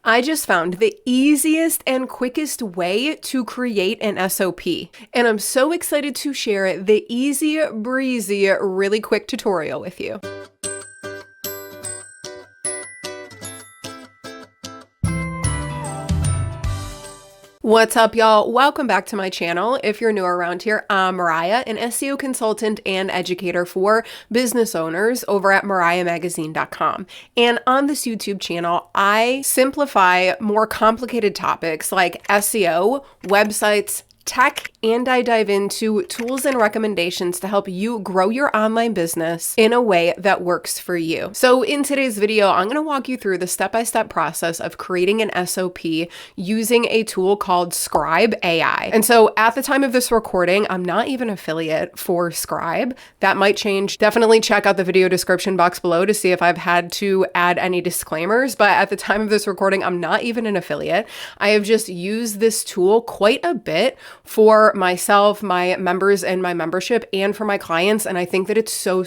I just found the easiest and quickest way to create an SOP, and I'm so excited to share the easy breezy, really quick tutorial with you. What's up, y'all? Welcome back to my channel. If you're new around here, I'm Mariah, an SEO consultant and educator for business owners over at mariahmagazine.com. And on this YouTube channel, I simplify more complicated topics like SEO, websites, tech, and I dive into tools and recommendations to help you grow your online business in a way that works for you. So in today's video, I'm going to walk you through the step-by-step process of creating an SOP using a tool called Scribe AI. And so at the time of this recording, I'm not even an affiliate for Scribe. That might change. Definitely check out the video description box below to see if I've had to add any disclaimers. But at the time of this recording, I'm not even an affiliate. I have just used this tool quite a bit for myself, my members and my membership, and for my clients. And I think that it's so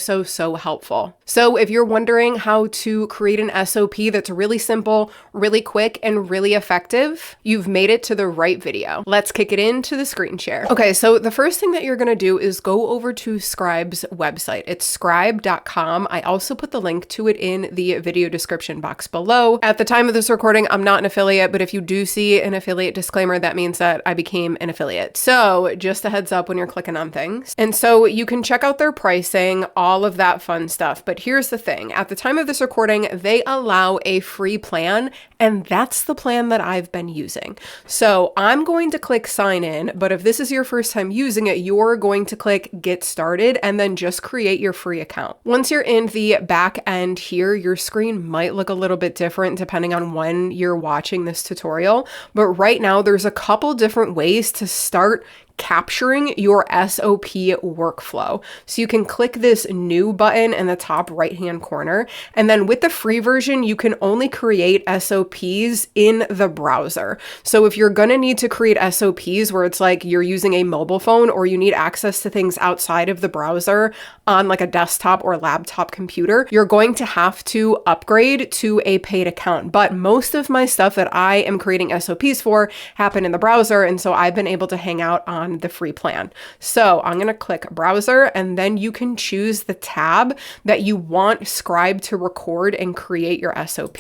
helpful. So if you're wondering how to create an SOP that's really simple, really quick, and really effective, you've made it to the right video. Let's kick it into the screen share. Okay, so the first thing that you're gonna do is go over to Scribe's website. It's scribe.com. I also put the link to it in the video description box below. At the time of this recording, I'm not an affiliate, but if you do see an affiliate disclaimer, that means that I became an affiliate. So just a heads up when you're clicking on things. And so you can check out their pricing, all of that fun stuff. But here's the thing. At the time of this recording, they allow a free plan, and that's the plan that I've been using. So I'm going to click sign in, but if this is your first time using it, you're going to click get started and then just create your free account. Once you're in the back end here, your screen might look a little bit different depending on when you're watching this tutorial. But right now there's a couple different ways to start capturing your SOP workflow. So you can click this new button in the top right-hand corner. And then with the free version, you can only create SOPs in the browser. So if you're going to need to create SOPs where it's like you're using a mobile phone or you need access to things outside of the browser on like a desktop or laptop computer, you're going to have to upgrade to a paid account. But most of my stuff that I am creating SOPs for happen in the browser. And so I've been able to hang out on the free plan. So I'm going to click browser, and then you can choose the tab that you want Scribe to record and create your SOP.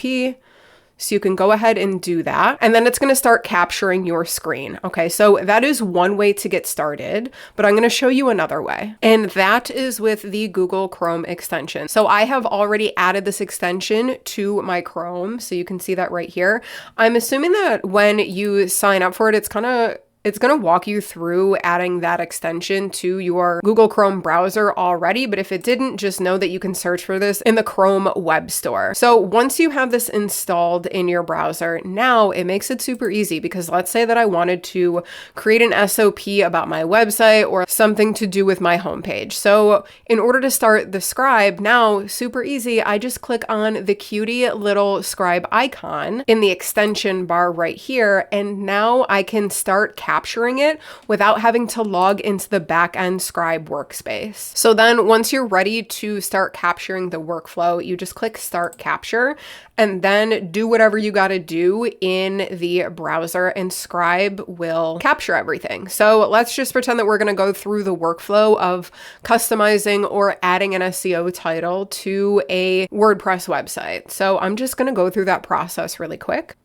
So you can go ahead and do that. And then it's going to start capturing your screen. Okay, so that is one way to get started, but I'm going to show you another way. And that is with the Google Chrome extension. So I have already added this extension to my Chrome. So you can see that right here. I'm assuming that when you sign up for it, it's going to walk you through adding that extension to your Google Chrome browser already, but if it didn't, just know that you can search for this in the Chrome web store. So once you have this installed in your browser, now it makes it super easy, because let's say that I wanted to create an SOP about my website or something to do with my homepage. So in order to start the Scribe, now super easy, I just click on the cutie little Scribe icon in the extension bar right here, and now I can start capturing it without having to log into the back-end Scribe workspace. So then once you're ready to start capturing the workflow, you just click Start Capture and then do whatever you got to do in the browser, and Scribe will capture everything. So let's just pretend that we're going to go through the workflow of customizing or adding an SEO title to a WordPress website. So I'm just going to go through that process really quick.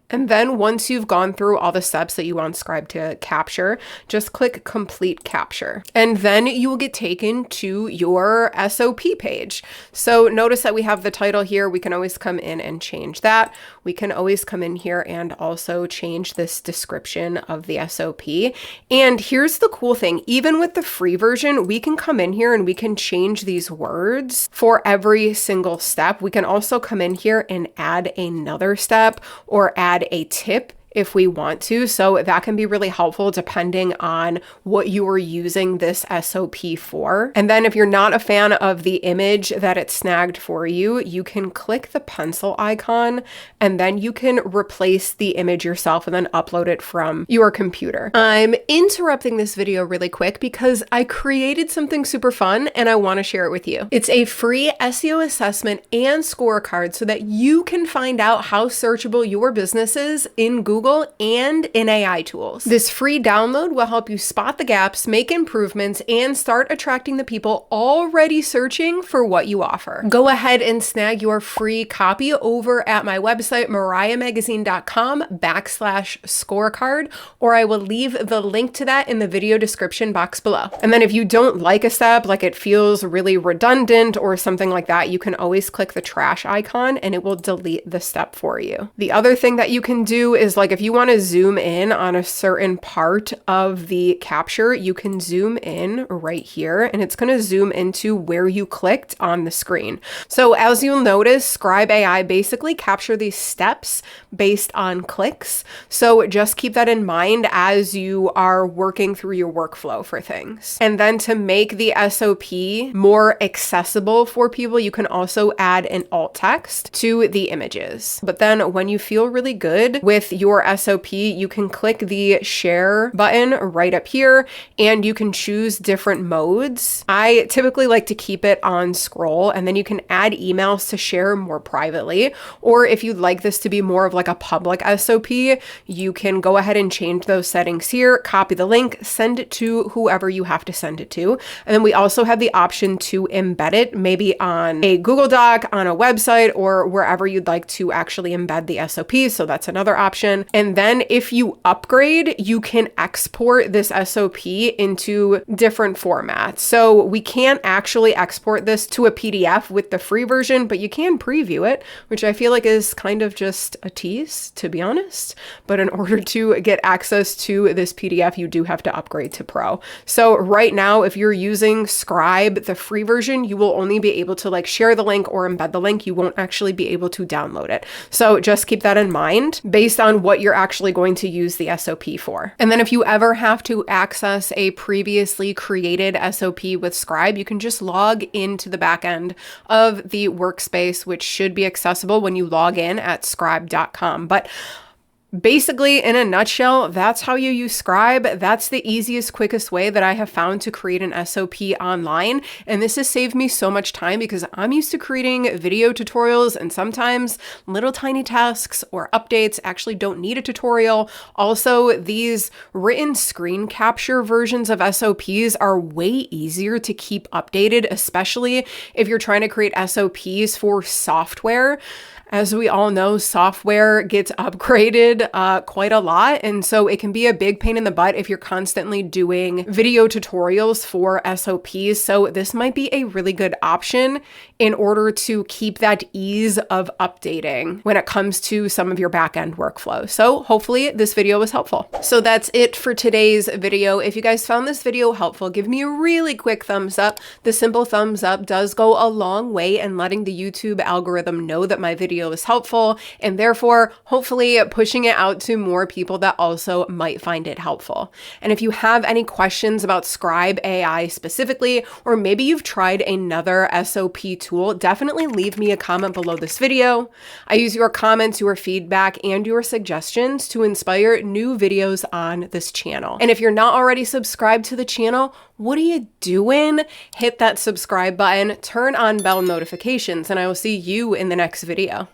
And then once you've gone through all the steps that you want Scribe to capture, just click Complete Capture. And then you will get taken to your SOP page. So notice that we have the title here. We can always come in and change that. We can always come in here and also change this description of the SOP. And here's the cool thing. Even with the free version, we can come in here and we can change these words for every single step. We can also come in here and add another step or add a tip if we want to. So that can be really helpful depending on what you are using this SOP for. And then if you're not a fan of the image that it snagged for you, you can click the pencil icon and then you can replace the image yourself and then upload it from your computer. I'm interrupting this video really quick because I created something super fun and I want to share it with you. It's a free SEO assessment and scorecard so that you can find out how searchable your business is in Google and in AI tools. This free download will help you spot the gaps, make improvements, and start attracting the people already searching for what you offer. Go ahead and snag your free copy over at my website, mariahmagazine.com/scorecard, or I will leave the link to that in the video description box below. And then if you don't like a step, like it feels really redundant or something like that, you can always click the trash icon and it will delete the step for you. The other thing that you can do is, like, if you want to zoom in on a certain part of the capture, you can zoom in right here and it's going to zoom into where you clicked on the screen. So as you'll notice, Scribe AI basically capture these steps based on clicks. So just keep that in mind as you are working through your workflow for things. And then to make the SOP more accessible for people, you can also add an alt text to the images. But then when you feel really good with your SOP, you can click the share button right up here and you can choose different modes. I typically like to keep it on scroll, and then you can add emails to share more privately. Or if you'd like this to be more of like a public SOP, you can go ahead and change those settings here, copy the link, send it to whoever you have to send it to. And then we also have the option to embed it maybe on a Google Doc, on a website, or wherever you'd like to actually embed the SOP. So that's another option. And then if you upgrade, you can export this SOP into different formats. So we can't actually export this to a PDF with the free version, but you can preview it, which I feel like is kind of just a tease, to be honest. But in order to get access to this PDF, you do have to upgrade to Pro. So right now, if you're using Scribe, the free version, you will only be able to like share the link or embed the link. You won't actually be able to download it. So just keep that in mind based on what you're actually going to use the SOP for. And then if you ever have to access a previously created SOP with Scribe, you can just log into the back end of the workspace, which should be accessible when you log in at scribe.com. But basically, in a nutshell, that's how you use Scribe. That's the easiest, quickest way that I have found to create an SOP online. And this has saved me so much time because I'm used to creating video tutorials, and sometimes little tiny tasks or updates actually don't need a tutorial. Also, these written screen capture versions of SOPs are way easier to keep updated, especially if you're trying to create SOPs for software. As we all know, software gets upgraded quite a lot. And so it can be a big pain in the butt if you're constantly doing video tutorials for SOPs. So this might be a really good option in order to keep that ease of updating when it comes to some of your back-end workflow. So hopefully this video was helpful. So that's it for today's video. If you guys found this video helpful, give me a really quick thumbs up. The simple thumbs up does go a long way in letting the YouTube algorithm know that my video is helpful, and therefore hopefully pushing it out to more people that also might find it helpful. And if you have any questions about Scribe AI specifically, or maybe you've tried another SOP tool, definitely leave me a comment below this video. I use your comments, your feedback, and your suggestions to inspire new videos on this channel. And if you're not already subscribed to the channel, what are you doing? Hit that subscribe button, turn on bell notifications, and I will see you in the next video.